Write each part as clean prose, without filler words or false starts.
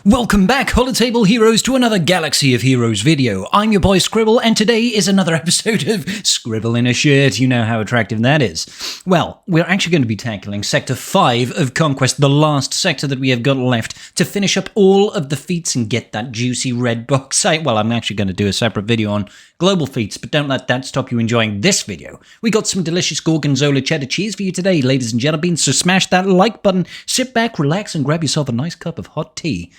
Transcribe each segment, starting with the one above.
Welcome back, Holotable Heroes, to another Galaxy of Heroes video. I'm your boy Scribble, and today is another episode of Scribble in a Shirt. You know how attractive that is. Well, we're actually going to be tackling Sector 5 of Conquest, the last sector that we have got left to finish up all of the feats and get that juicy red box. I'm actually going to do a separate video on global feats, but don't let that stop you enjoying this video. We got some delicious Gorgonzola cheddar cheese for you today, ladies and gentlemen, so smash that like button, sit back, relax, and grab yourself a nice cup of hot tea.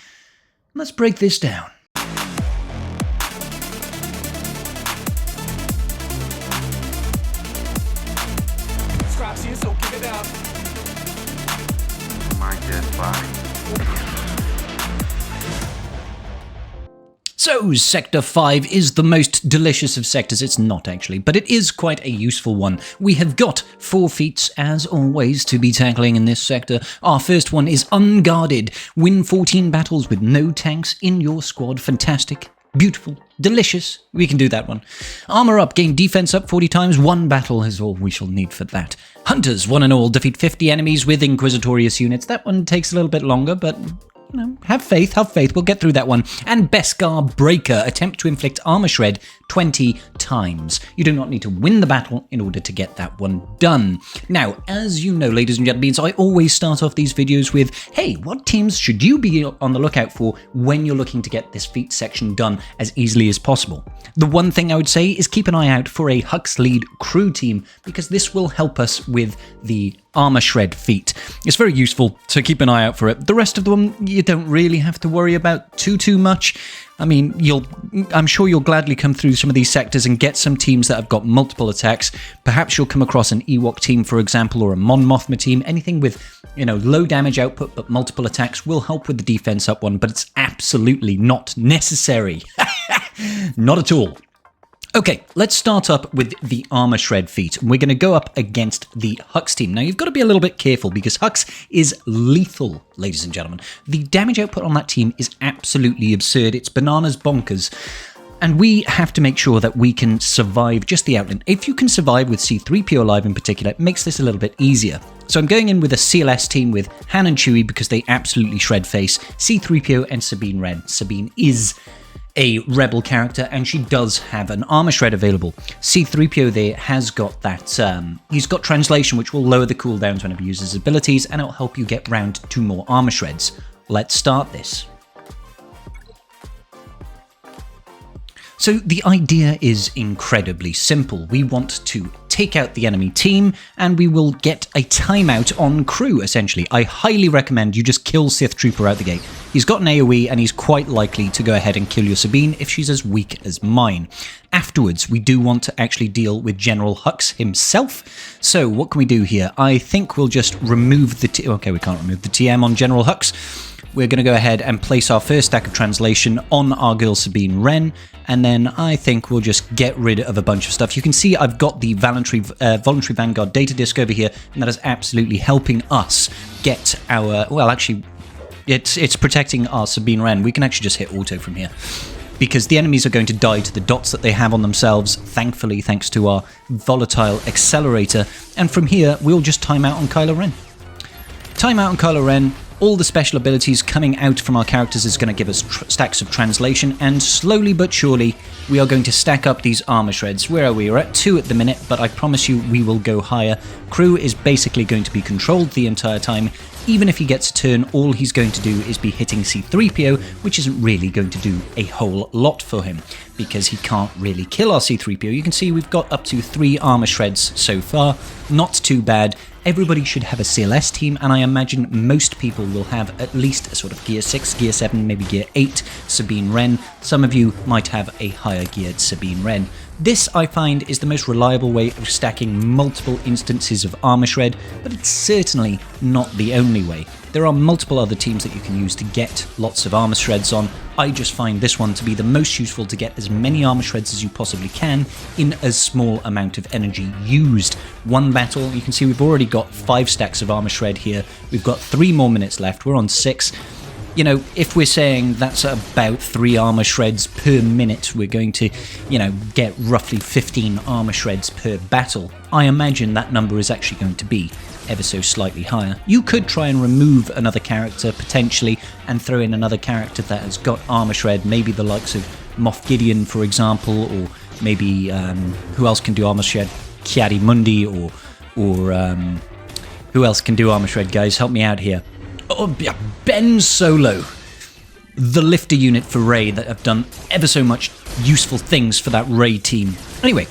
Let's break this down. So give it up. My dead body. So, Sector 5 is the most delicious of sectors. It's not actually, but it is quite a useful one. We have got 4 feats, as always, to be tackling in this sector. Our first one is Unguarded. Win 14 battles with no tanks in your squad. Fantastic. Beautiful. Delicious. We can do that one. Armor up. Gain defense up 40 times. 1 battle is all we shall need for that. Hunters, one and all, defeat 50 enemies with Inquisitorius units. That one takes a little bit longer, but you know, have faith, we'll get through that one. And Beskar Breaker, attempt to inflict armor shred 20 times. You do not need to win the battle in order to get that one done. Now, as you know, ladies and gentlemen, I always start off these videos with, hey, what teams should you be on the lookout for when you're looking to get this feat section done as easily as possible? The one thing I would say is keep an eye out for a Hux lead crew team, because this will help us with the armor shred feat. It's very useful, so keep an eye out for it. The rest of them, you don't really have to worry about too much. I mean, I'm sure you'll gladly come through some of these sectors and get some teams that have got multiple attacks. Perhaps you'll come across an Ewok team, for example, or a Mon Mothma team. Anything with, low damage output but multiple attacks will help with the defense up one, but it's absolutely not necessary. Not at all. Okay, let's start up with the armor shred feat. We're going to go up against the Hux team. Now, you've got to be a little bit careful because Hux is lethal, ladies and gentlemen. The damage output on that team is absolutely absurd. It's bananas bonkers. And we have to make sure that we can survive just the outland. If you can survive with C-3PO alive in particular, it makes this a little bit easier. So I'm going in with a CLS team with Han and Chewie because they absolutely shred face, C-3PO and Sabine Wren. Sabine is a rebel character, and she does have an armor shred available. C-3PO there has got that, he's got translation, which will lower the cooldowns whenever he uses abilities, and it'll help you get round 2 more armor shreds. Let's start this. So the idea is incredibly simple. We want to take out the enemy team, and we will get a timeout on crew, essentially. I highly recommend you just kill Sith Trooper out the gate. He's got an AoE, and he's quite likely to go ahead and kill your Sabine if she's as weak as mine. Afterwards, we do want to actually deal with General Hux himself. So what can we do here? I think we'll just remove the... Okay, we can't remove the TM on General Hux. We're going to go ahead and place our first stack of translation on our girl Sabine Wren, and then I think we'll just get rid of a bunch of stuff. You can see I've got the voluntary Vanguard data disk over here, and that is absolutely helping us get our... Well, actually, it's protecting our Sabine Wren. We can actually just hit auto from here, because the enemies are going to die to the dots that they have on themselves, thankfully, thanks to our volatile accelerator. And from here, we'll just time out on Kylo Ren. Time out on Kylo Ren. All the special abilities coming out from our characters is going to give us stacks of translation, and slowly but surely we are going to stack up these armor shreds. Where are we? We're at 2 at the minute, but I promise you we will go higher. Crew is basically going to be controlled the entire time. Even if he gets a turn, all he's going to do is be hitting C-3PO, which isn't really going to do a whole lot for him, because he can't really kill our C-3PO. You can see we've got up to 3 armor shreds so far. Not too bad. Everybody should have a CLS team, and I imagine most people will have at least a sort of Gear 6, Gear 7, maybe Gear 8 Sabine Wren. Some of you might have a higher geared Sabine Wren. This, I find, is the most reliable way of stacking multiple instances of armor shred, but it's certainly not the only way. There are multiple other teams that you can use to get lots of armor shreds on. I just find this one to be the most useful to get as many armor shreds as you possibly can in as small amount of energy used. 1 battle, you can see we've already got 5 stacks of armor shred here. We've got 3 more minutes left. We're on 6. You know, if we're saying that's about 3 armor shreds per minute, we're going to, get roughly 15 armor shreds per battle. I imagine that number is actually going to be ever so slightly higher. You could try and remove another character potentially and throw in another character that has got armor shred, maybe the likes of Moff Gideon, for example, or maybe who else can do armor shred? Ki-Adi-Mundi, or who else can do armor shred, guys? Help me out here. Oh, yeah, Ben Solo, the lifter unit for Rey that have done ever so much useful things for that Rey team. Anyway,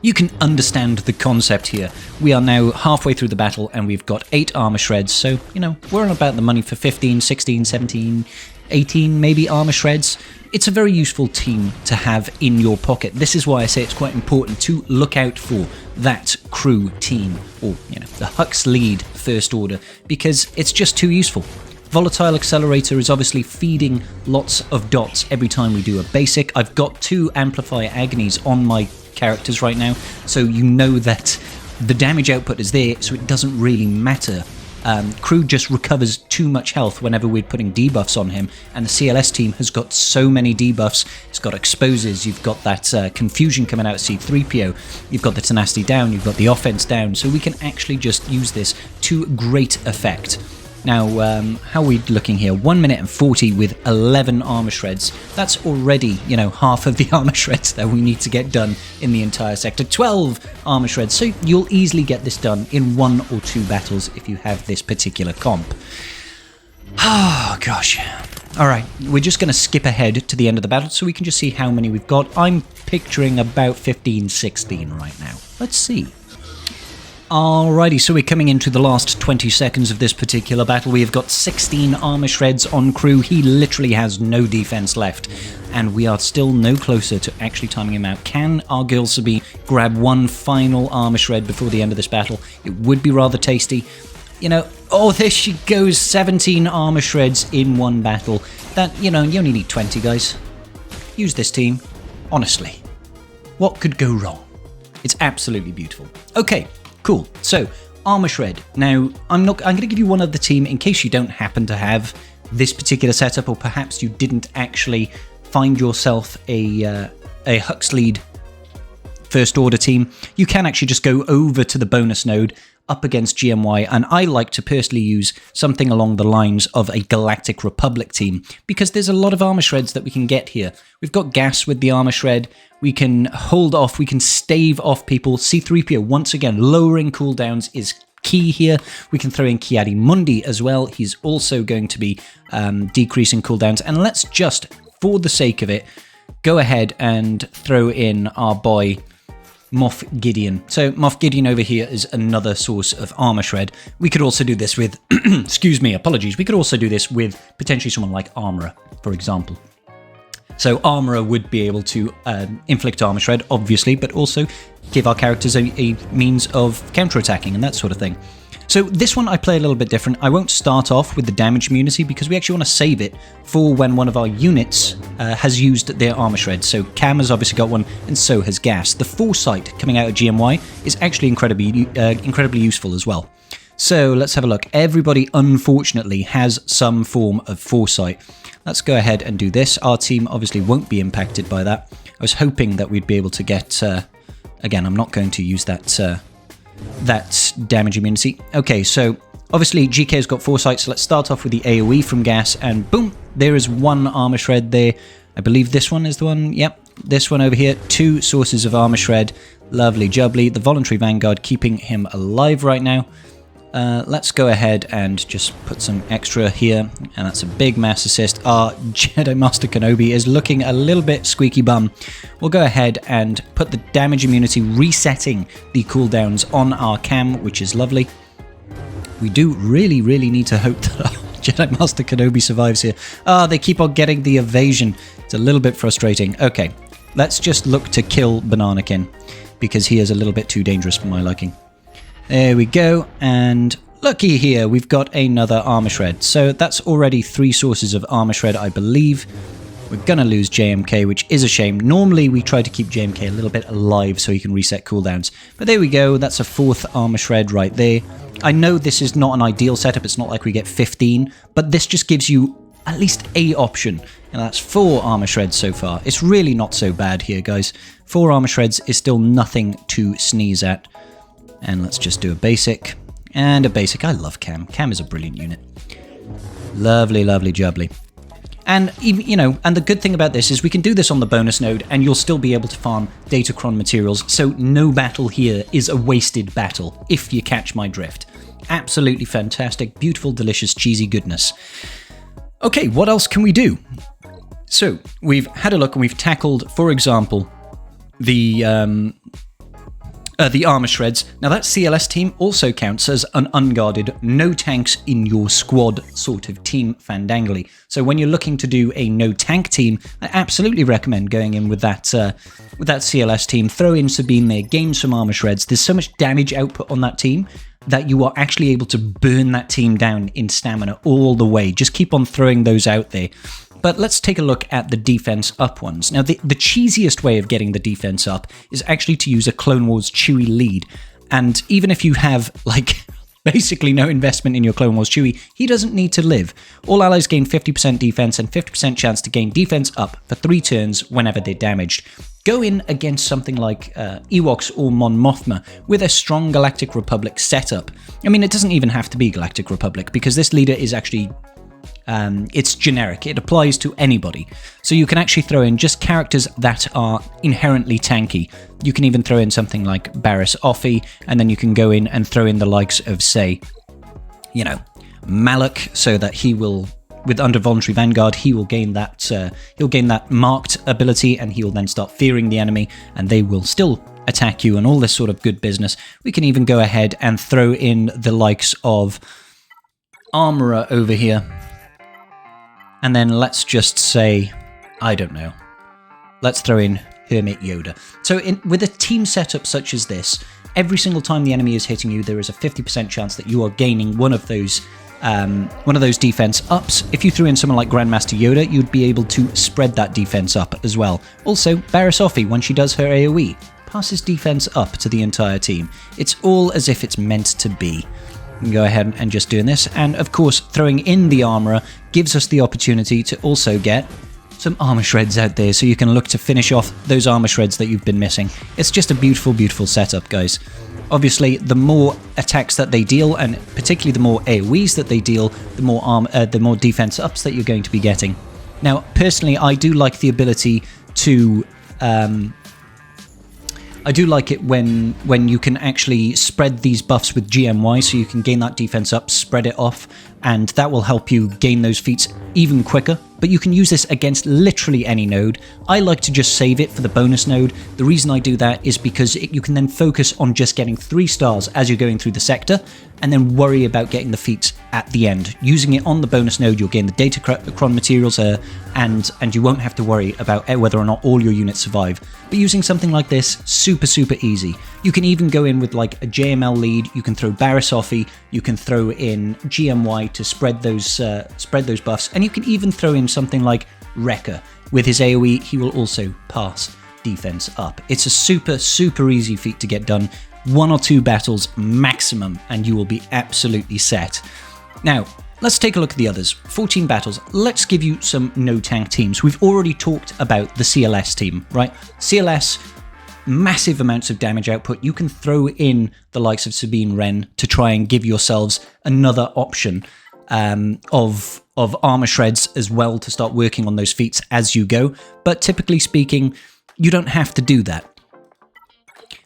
you can understand the concept here. We are now halfway through the battle and we've got 8 armor shreds, so, you know, we're on about the money for 15, 16, 17, 18 maybe armor shreds. It's a very useful team to have in your pocket. This is why I say it's quite important to look out for that crew team, or, you know, the Hux lead First Order, because it's just too useful. Volatile Accelerator is obviously feeding lots of dots every time we do a basic. I've got 2 Amplifier Agonies on my characters right now, so you know that the damage output is there, so it doesn't really matter. Crew just recovers too much health whenever we're putting debuffs on him, and the CLS team has got so many debuffs. It's got exposes, you've got that confusion coming out of C-3PO, you've got the tenacity down, you've got the offense down, so we can actually just use this to great effect. Now, how are we looking here? 1 minute and 40 with 11 armor shreds. That's already, you know, half of the armor shreds that we need to get done in the entire sector. 12 armor shreds, so you'll easily get this done in 1 or 2 battles if you have this particular comp. Oh, gosh. All right, we're just going to skip ahead to the end of the battle so we can just see how many we've got. I'm picturing about 15, 16 right now. Let's see. Alrighty, so we're coming into the last 20 seconds of this particular battle. We have got 16 armor shreds on Crew. He literally has no defense left, and we are still no closer to actually timing him out. Can our girl Sabi grab one final armor shred before the end of this battle? It would be rather tasty. You know, oh, there she goes, 17 armor shreds in one battle. That, you know, you only need 20, guys. Use this team. Honestly, what could go wrong? It's absolutely beautiful. Okay. Cool. So, armor shred. Now, I'm going to give you one other team in case you don't happen to have this particular setup, or perhaps you didn't actually find yourself a Hux lead First Order team. You can actually just go over to the bonus node up against GMY, and I like to personally use something along the lines of a Galactic Republic team, because there's a lot of armor shreds that we can get here. We've got gas with the armor shred, we can hold off, we can stave off people. C-3PO, once again, lowering cooldowns is key here. We can throw in Ki-Adi-Mundi as well. He's also going to be decreasing cooldowns, and let's just, for the sake of it, go ahead and throw in our boy Moff Gideon. So Moff Gideon over here is another source of armor shred. We could also do this with, excuse me, apologies. We could also do this with potentially someone like Armorer, for example. So Armorer would be able to inflict armor shred, obviously, but also give our characters a means of counterattacking and that sort of thing. So this one I play a little bit different. I won't start off with the damage immunity because we actually want to save it for when one of our units has used their armor shred. So Cam has obviously got one, and so has Gas. The Foresight coming out of GMY is actually incredibly useful as well. So let's have a look. Everybody, unfortunately, has some form of Foresight. Let's go ahead and do this. Our team obviously won't be impacted by that. I was hoping that we'd be able to get... again, I'm not going to use that damage immunity. Okay, so obviously GK's got Foresight, so let's start off with the AoE from Gas, and boom, there is one armor shred there. I believe this one is the one. Yep, this one over here. 2 sources of armor shred. Lovely jubbly. The Voluntary Vanguard keeping him alive right now. Let's go ahead and just put some extra here, and that's a big mass assist. Our Jedi Master Kenobi is looking a little bit squeaky bum. We'll go ahead and put the damage immunity, resetting the cooldowns on our Cam, which is lovely. We do really, really need to hope that our Jedi Master Kenobi survives here. They keep on getting the evasion. It's a little bit frustrating. Okay, let's just look to kill Bananakin, because he is a little bit too dangerous for my liking. There we go, and looky here, we've got another armor shred. So that's already 3 sources of armor shred, I believe. We're gonna lose JMK, which is a shame. Normally we try to keep JMK a little bit alive so he can reset cooldowns. But there we go, that's a 4th armor shred right there. I know this is not an ideal setup, it's not like we get 15, but this just gives you at least a option. And that's 4 armor shreds so far. It's really not so bad here, guys. 4 armor shreds is still nothing to sneeze at. And let's just do a basic. And a basic. I love Cam. Cam is a brilliant unit. Lovely, lovely jubbly. And, even, you know, and the good thing about this is we can do this on the bonus node and you'll still be able to farm Datacron materials, so no battle here is a wasted battle, if you catch my drift. Absolutely fantastic, beautiful, delicious, cheesy goodness. Okay, what else can we do? So, we've had a look and we've tackled, for example, the armor shreds. Now that CLS team also counts as an unguarded, no tanks in your squad sort of team fandangly. So when you're looking to do a no tank team, I absolutely recommend going in with that CLS team. Throw in Sabine there, gain some armor shreds. There's so much damage output on that team that you are actually able to burn that team down in stamina all the way. Just keep on throwing those out there. But let's take a look at the defense up ones. Now, the cheesiest way of getting the defense up is actually to use a Clone Wars Chewie lead. And even if you have, like, basically no investment in your Clone Wars Chewie, he doesn't need to live. All allies gain 50% defense and 50% chance to gain defense up for 3 turns whenever they're damaged. Go in against something like Ewoks or Mon Mothma with a strong Galactic Republic setup. I mean, it doesn't even have to be Galactic Republic, because this leader is actually... it's generic, it applies to anybody. So you can actually throw in just characters that are inherently tanky. You can even throw in something like Barriss Offee, and then you can go in and throw in the likes of, say, you know, Malak, so that he will, with under Voluntary Vanguard, he will gain that, he'll gain that marked ability, and he will then start fearing the enemy, and they will still attack you, and all this sort of good business. We can even go ahead and throw in the likes of Armorer over here. And then let's just say, I don't know, let's throw in Hermit Yoda. So with a team setup such as this, every single time the enemy is hitting you, there is a 50% chance that you are gaining one of those defense ups. If you threw in someone like Grandmaster Yoda, you'd be able to spread that defense up as well. Also, Barriss Offee, when she does her AoE, passes defense up to the entire team. It's all as if it's meant to be. Go ahead and just doing this, and of course throwing in the armorer gives us the opportunity to also get some armor shreds out there, so you can look to finish off those armor shreds that you've been missing. It's just a beautiful, beautiful setup, guys. Obviously, the more attacks that they deal, and particularly the more AoEs that they deal, the more defense ups that you're going to be getting. Now, personally, I do like the ability to I do like it when you can actually spread these buffs with GMY, so you can gain that defense up, spread it off, and that will help you gain those feats even quicker. But you can use this against literally any node. I like to just save it for the bonus node. The reason I do that is because you can then focus on just getting 3 stars as you're going through the sector, and then worry about getting the feats at the end. Using it on the bonus node, you'll gain the Datacron materials, and you won't have to worry about whether or not all your units survive. But using something like this, super, super easy. You can even go in with like a JML lead, you can throw Barriss Offee, you can throw in GMY to spread those buffs, and you can even throw in something like Wrecker. With his AoE, he will also pass defense up. It's a super, super easy feat to get done. 1 or 2 battles maximum, and you will be absolutely set. Now, let's take a look at the others. 14 battles. Let's give you some no-tank teams. We've already talked about the CLS team, right? CLS, massive amounts of damage output. You can throw in the likes of Sabine Wren to try and give yourselves another option of armor shreds as well to start working on those feats as you go. But typically speaking, you don't have to do that.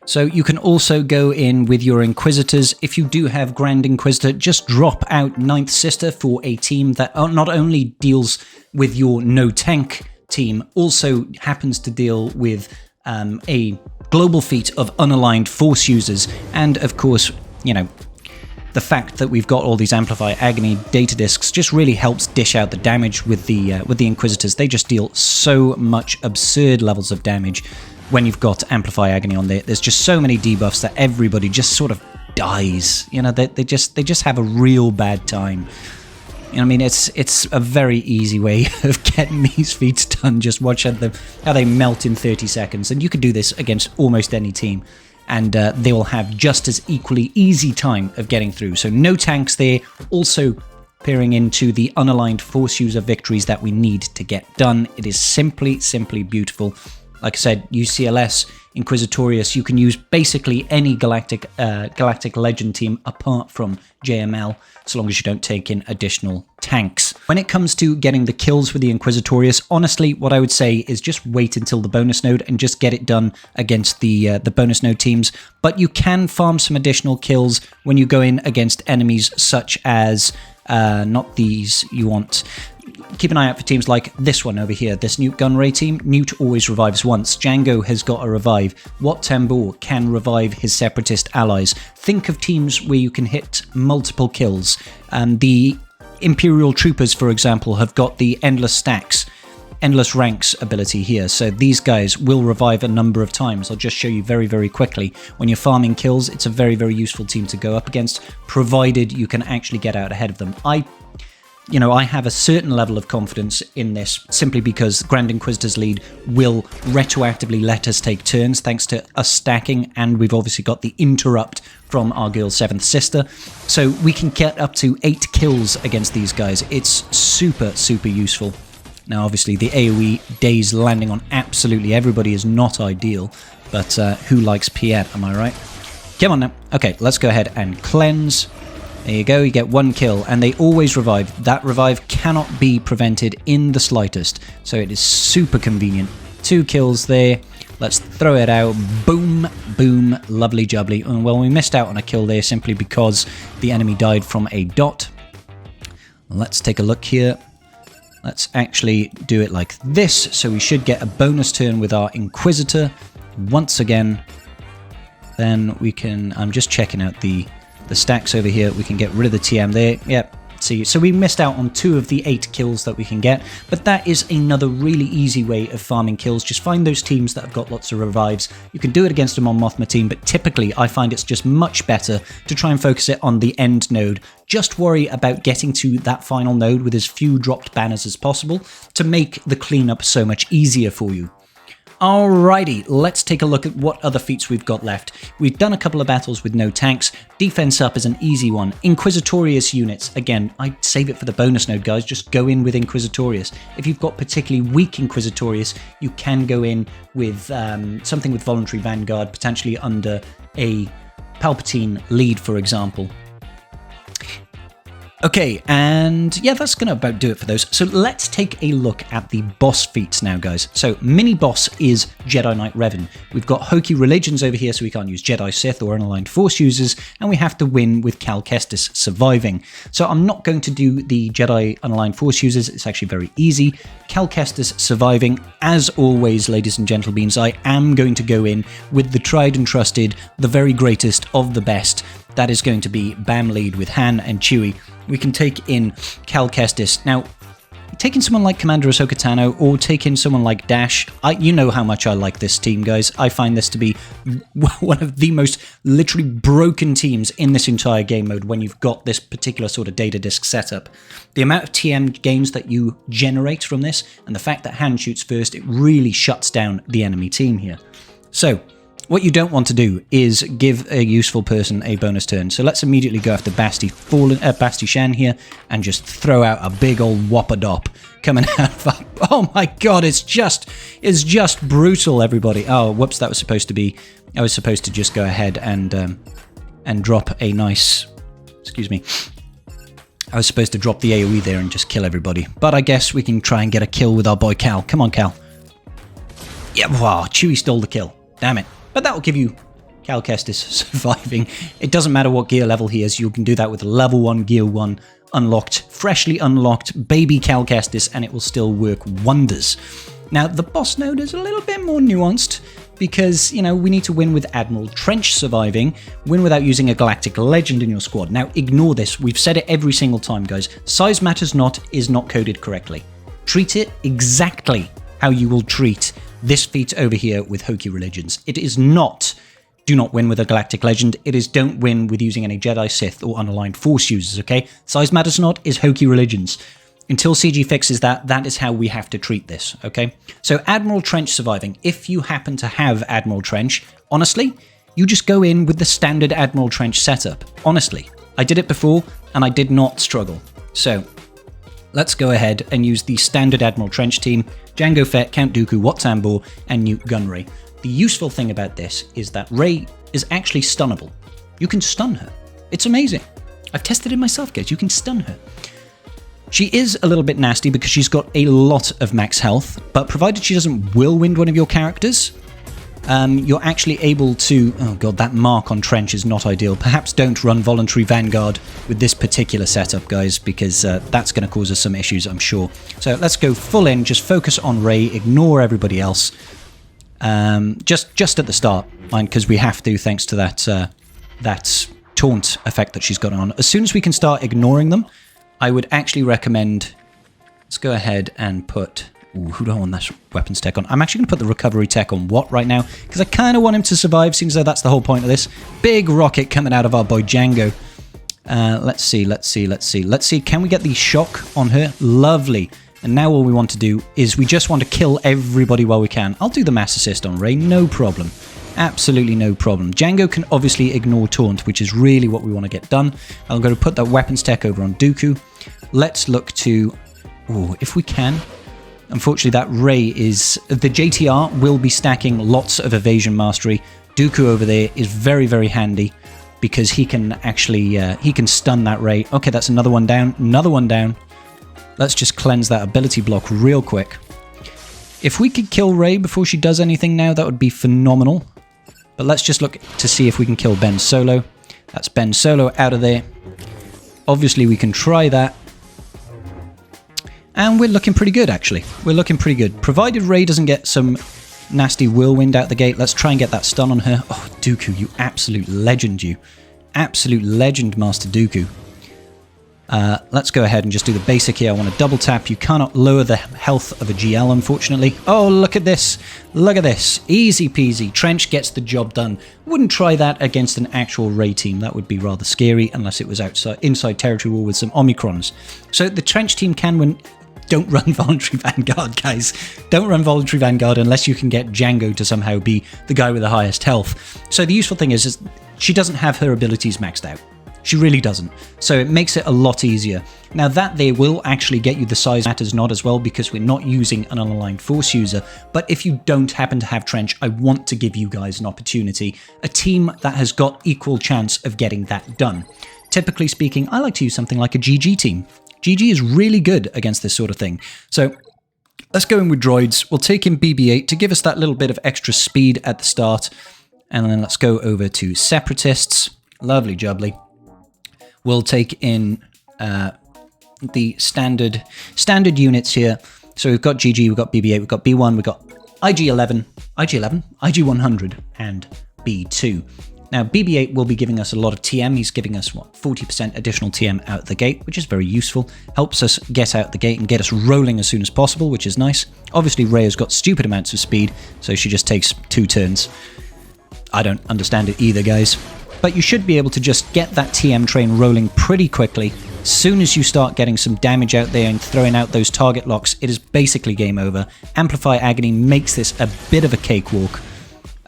So you can also go in with your Inquisitors. If you do have Grand Inquisitor, just drop out Ninth Sister for a team that not only deals with your no-tank team, also happens to deal with a global feat of unaligned Force users. And of course, you know, the fact that we've got all these Amplify Agony data discs just really helps dish out the damage with the Inquisitors. They just deal so much absurd levels of damage. When you've got Amplify Agony on there, there's just so many debuffs that everybody just sort of dies. You know, they just have a real bad time. You know, I mean, it's a very easy way of getting these feats done. Just watch how they melt in 30 seconds, and you can do this against almost any team, and they will have just as equally easy time of getting through. So no tanks there. Also peering into the unaligned Force user victories that we need to get done. It is simply, simply beautiful. Like I said, UCLS, Inquisitorius, you can use basically any Galactic Legend team apart from JML, so long as you don't take in additional tanks. When it comes to getting the kills with the Inquisitorius, honestly, what I would say is just wait until the bonus node and just get it done against the bonus node teams. But you can farm some additional kills when you go in against enemies such as, not these, you want... Keep an eye out for teams like this one over here, this Newt Gunray team. Newt always revives once. Django has got a revive. Wat Tambor can revive his separatist allies. Think of teams where you can hit multiple kills. The Imperial Troopers, for example, have got the Endless Stacks, Endless Ranks ability here. So these guys will revive a number of times. I'll just show you very, very quickly. When you're farming kills, it's a very, very useful team to go up against, provided you can actually get out ahead of them. I have a certain level of confidence in this simply because Grand Inquisitor's lead will retroactively let us take turns thanks to us stacking, and we've obviously got the interrupt from our girl 7th Sister. So we can get up to 8 kills against these guys. It's super, super useful. Now, obviously, the AoE days landing on absolutely everybody is not ideal, but who likes Piet, am I right? Come on now. Okay, let's go ahead and cleanse. There you go, you get 1 kill, and they always revive. That revive cannot be prevented in the slightest, so it is super convenient. 2 kills there. Let's throw it out. Boom, boom, lovely jubbly. And well, we missed out on a kill there simply because the enemy died from a dot. Let's take a look here. Let's actually do it like this, so we should get a bonus turn with our Inquisitor once again. Then we can... I'm just checking out the stacks over here. We can get rid of the TM there. Yep. See, so we missed out on 2 of the 8 kills that we can get, but that is another really easy way of farming kills. Just find those teams that have got lots of revives. You can do it against a Mon Mothma team, but typically I find it's just much better to try and focus it on the end node. Just worry about getting to that final node with as few dropped banners as possible to make the cleanup so much easier for you. Alrighty, let's take a look at what other feats we've got left. We've done a couple of battles with no tanks. Defense up is an easy one. Inquisitorius units, again, I'd save it for the bonus node, guys. Just go in with Inquisitorius. If you've got particularly weak Inquisitorius, you can go in with something with Voluntary Vanguard, potentially under a Palpatine lead, for example. Okay, and yeah, that's going to about do it for those. So let's take a look at the boss feats now, guys. So mini boss is Jedi Knight Revan. We've got hokey religions over here, so we can't use Jedi Sith or unaligned Force users, and we have to win with Cal Kestis Surviving. So I'm not going to do the Jedi unaligned Force users. It's actually very easy. Cal Kestis Surviving, as always, ladies and gentlemen, I am going to go in with the tried and trusted, the very greatest of the best. That is going to be Bam lead with Han and Chewie. We can take in Cal Kestis. Now, taking someone like Commander Ahsoka Tano or taking someone like Dash, you know how much I like this team, guys. I find this to be one of the most literally broken teams in this entire game mode when you've got this particular sort of data disk setup. The amount of TM gains that you generate from this and the fact that Han shoots first, it really shuts down the enemy team here. So, what you don't want to do is give a useful person a bonus turn. So let's immediately go after Basti Shan here and just throw out a big old whopper-dop coming out of... Oh my god, it's just brutal, everybody. Oh, whoops, that was supposed to be... I was supposed to just go ahead and drop a nice... Excuse me. I was supposed to drop the AoE there and just kill everybody. But I guess we can try and get a kill with our boy Cal. Come on, Cal. Yeah, wow, Chewie stole the kill. Damn it. But that will give you Cal Kestis Surviving. It doesn't matter what gear level he is, you can do that with level 1, gear 1, unlocked, freshly unlocked baby Cal Kestis, and it will still work wonders. Now, the boss node is a little bit more nuanced because, you know, we need to win with Admiral Trench Surviving, win without using a Galactic Legend in your squad. Now, ignore this. We've said it every single time, guys. Size matters not is not coded correctly. Treat it exactly how you will treat this feat over here with hokey religions. It is not do not win with a Galactic Legend. It is don't win with using any Jedi, Sith, or unaligned Force users, okay? Size matters not is hokey religions. Until CG fixes that, that is how we have to treat this, okay? So Admiral Trench Surviving. If you happen to have Admiral Trench, honestly, you just go in with the standard Admiral Trench setup. Honestly, I did it before, and I did not struggle. So let's go ahead and use the standard Admiral Trench team, Jango Fett, Count Dooku, Wat Tambor, and Newt Gunray. The useful thing about this is that Rey is actually stunnable. You can stun her. It's amazing. I've tested it myself, guys. You can stun her. She is a little bit nasty because she's got a lot of max health, but provided she doesn't whirlwind one of your characters, you're actually able to... Oh god, that mark on Trench is not ideal. Perhaps don't run Voluntary Vanguard with this particular setup, guys, because that's going to cause us some issues, I'm sure. So let's go full in, just focus on Rey, ignore everybody else. Just at the start, mind, because we have to, thanks to that taunt effect that she's got on. As soon as we can start ignoring them, I would actually recommend... Let's go ahead and put... Ooh, who do I want that weapons tech on? I'm actually going to put the recovery tech on Wat right now, because I kind of want him to survive, seems though that's the whole point of this. Big rocket coming out of our boy Jango. Let's see. Can we get the shock on her? Lovely. And now all we want to do is we just want to kill everybody while we can. I'll do the mass assist on Rey, no problem. Absolutely no problem. Jango can obviously ignore taunt, which is really what we want to get done. I'm going to put that weapons tech over on Dooku. Let's look to... Oh, if we can... Unfortunately, that Rey is... The JTR will be stacking lots of evasion mastery. Dooku over there is very, very handy because he can actually... he can stun that Rey. Okay, that's another one down. Another one down. Let's just cleanse that ability block real quick. If we could kill Rey before she does anything now, that would be phenomenal. But let's just look to see if we can kill Ben Solo. That's Ben Solo out of there. Obviously, we can try that. And we're looking pretty good, actually. We're looking pretty good. Provided Rey doesn't get some nasty whirlwind out the gate, let's try and get that stun on her. Oh, Dooku, you absolute legend, you. Absolute legend, Master Dooku. Let's go ahead and just do the basic here. I want to double tap. You cannot lower the health of a GL, unfortunately. Oh, look at this. Look at this. Easy peasy. Trench gets the job done. Wouldn't try that against an actual Rey team. That would be rather scary unless it was inside territory war with some Omicrons. So the Trench team can win. Don't run Voluntary Vanguard, guys. Don't run Voluntary Vanguard unless you can get Jango to somehow be the guy with the highest health. So the useful thing is she doesn't have her abilities maxed out. She really doesn't. So it makes it a lot easier. Now that there will actually get you the size matters not as well because we're not using an unaligned force user. But if you don't happen to have Trench, I want to give you guys an opportunity. A team that has got equal chance of getting that done. Typically speaking, I like to use something like a GG team. GG is really good against this sort of thing. So let's go in with droids. We'll take in BB-8 to give us that little bit of extra speed at the start. And then let's go over to Separatists. Lovely jubbly. We'll take in the standard units here. So we've got GG, we've got BB-8, we've got B1, we've got IG-11, IG-100, and B2. Now, BB-8 will be giving us a lot of TM. He's giving us, 40% additional TM out the gate, which is very useful. Helps us get out the gate and get us rolling as soon as possible, which is nice. Obviously, Rey has got stupid amounts of speed, so she just takes 2 turns. I don't understand it either, guys. But you should be able to just get that TM train rolling pretty quickly. As soon as you start getting some damage out there and throwing out those target locks, it is basically game over. Amplify Agony makes this a bit of a cakewalk.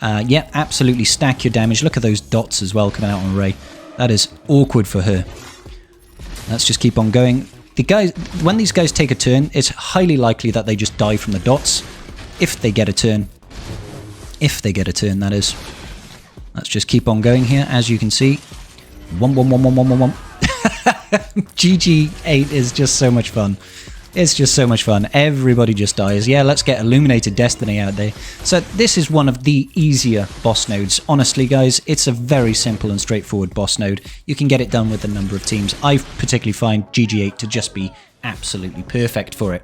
Yeah, absolutely stack your damage. Look at those dots as well coming out on Rey. That is awkward for her. Let's just keep on going. When these guys take a turn, it's highly likely that they just die from the dots. If they get a turn. If they get a turn, that is. Let's just keep on going here, as you can see. 1, 1, 1, 1, 1, 1, 1. GG8 is just so much fun. It's just so much fun. Everybody just dies. Yeah, let's get Illuminated Destiny out there. So this is one of the easier boss nodes. Honestly, guys, it's a very simple and straightforward boss node. You can get it done with a number of teams. I particularly find GG8 to just be absolutely perfect for it.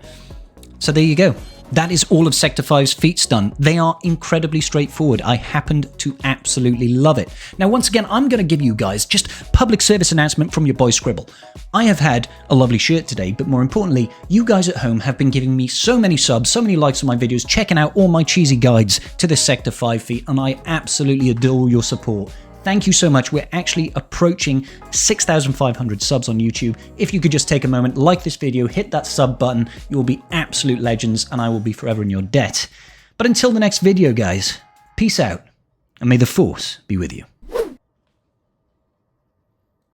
So there you go. That is all of Sector 5's feats done. They are incredibly straightforward. I happened to absolutely love it. Now, once again, I'm going to give you guys just public service announcement from your boy Scribble. I have had a lovely shirt today, but more importantly, you guys at home have been giving me so many subs, so many likes on my videos, checking out all my cheesy guides to this Sector 5 feat, and I absolutely adore your support. Thank you so much. We're actually approaching 6,500 subs on YouTube. If you could just take a moment, like this video, hit that sub button, you will be absolute legends and I will be forever in your debt. But until the next video, guys, peace out and may the Force be with you.